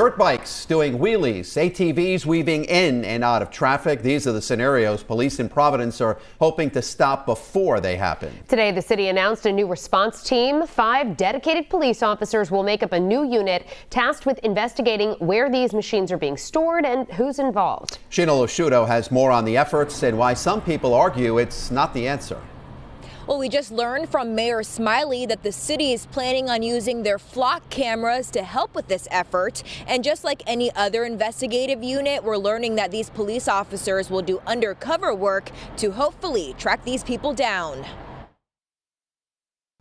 Dirt bikes doing wheelies, ATVs weaving in and out of traffic. These are the scenarios police in Providence are hoping to stop before they happen. Today, the city announced a new response team. 5 dedicated police officers will make up a new unit tasked with investigating where these machines are being stored and who's involved. Sheena Losciuto has more on the efforts and why some people argue it's not the answer. Well, we just learned from Mayor Smiley that the city is planning on using their flock cameras to help with this effort. And just like any other investigative unit, we're learning that these police officers will do undercover work to hopefully track these people down.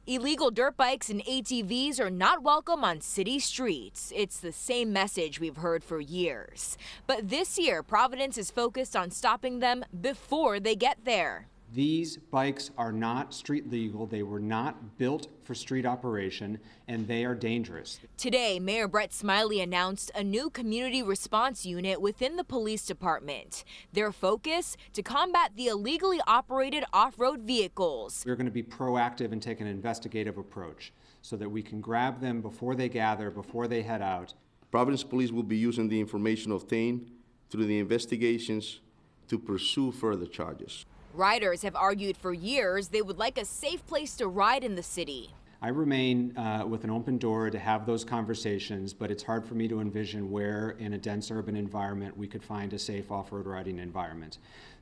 Illegal dirt bikes and ATVs are not welcome on city streets. It's the same message we've heard for years. But this year, Providence is focused on stopping them before they get there. These bikes are not street legal. They were not built for street operation, and they are dangerous. Today, Mayor Brett Smiley announced a new community response unit within the police department. Their focus, to combat the illegally operated off-road vehicles. We're going to be proactive and take an investigative approach so that we can grab them before they gather, before they head out. Providence Police will be using the information obtained through the investigations to pursue further charges. Riders have argued for years they would like a safe place to ride in the city. I remain with an open door to have those conversations, but it's hard for me to envision where in a dense urban environment we could find a safe off-road riding environment.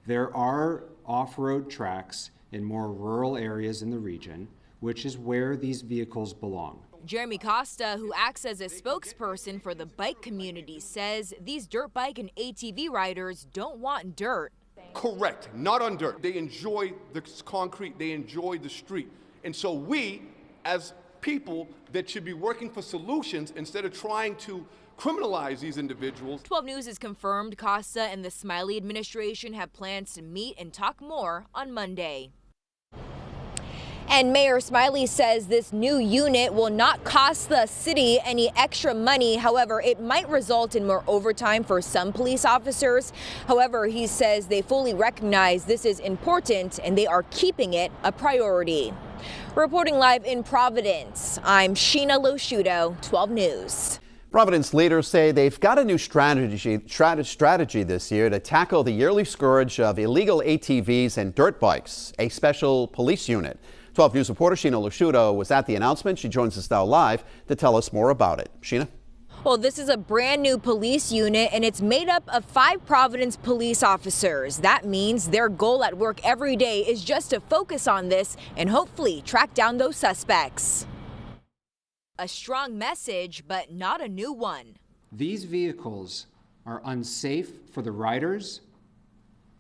There are off-road tracks in more rural areas in the region, which is where these vehicles belong. Jeremy Costa, who acts as a spokesperson for the bike community, says these dirt bike and ATV riders don't want dirt. Correct, not on dirt. They enjoy the concrete, they enjoy the street. And so we, as people that should be working for solutions instead of trying to criminalize these individuals. 12 News has confirmed Costa and the Smiley administration have plans to meet and talk more on Monday. And Mayor Smiley says this new unit will not cost the city any extra money. However, it might result in more overtime for some police officers. However, he says they fully recognize this is important and they are keeping it a priority. Reporting live in Providence, I'm Sheena Losciuto, 12 News. Providence leaders say they've got a new strategy this year to tackle the yearly scourge of illegal ATVs and dirt bikes, a special police unit. 12 News reporter Sheena Losciuto was at the announcement. She joins us now live to tell us more about it. Sheena? Well, this is a brand new police unit and it's made up of 5 Providence police officers. That means their goal at work every day is just to focus on this and hopefully track down those suspects. A strong message, but not a new one. These vehicles are unsafe for the riders.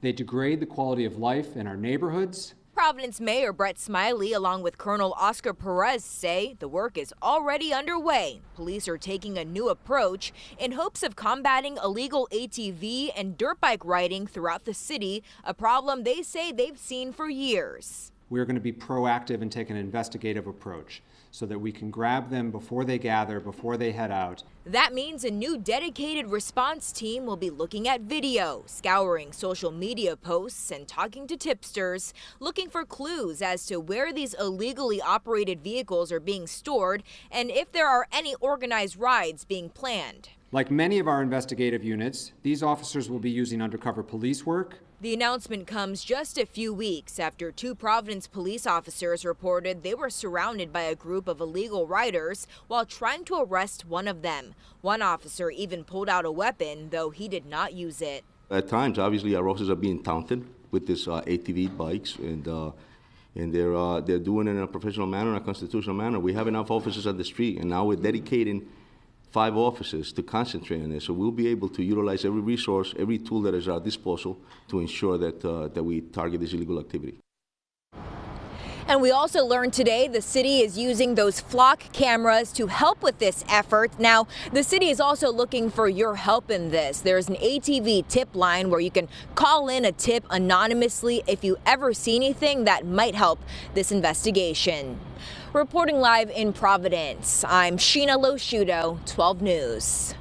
They degrade the quality of life in our neighborhoods. Providence Mayor Brett Smiley, along with Colonel Oscar Perez, say the work is already underway. Police are taking a new approach in hopes of combating illegal ATV and dirt bike riding throughout the city, a problem they say they've seen for years. We're going to be proactive and take an investigative approach so that we can grab them before they gather, before they head out. That means a new dedicated response team will be looking at video, scouring social media posts and talking to tipsters, looking for clues as to where these illegally operated vehicles are being stored and if there are any organized rides being planned. Like many of our investigative units, these officers will be using undercover police work. The announcement comes just a few weeks after 2 Providence police officers reported they were surrounded by a group of illegal riders while trying to arrest one of them. One officer even pulled out a weapon, though he did not use it. At times, obviously, our officers are being taunted with this ATV bikes, and they're doing it in a professional manner, in a constitutional manner. We have enough officers on the street, and now we're dedicating 5 officers to concentrate on this, so we'll be able to utilize every resource, every tool that is at our disposal to ensure that we target this illegal activity. And we also learned today the city is using those flock cameras to help with this effort. Now, the city is also looking for your help in this. There's an ATV tip line where you can call in a tip anonymously if you ever see anything that might help this investigation. Reporting live in Providence, I'm Sheena Losciuto, 12 News.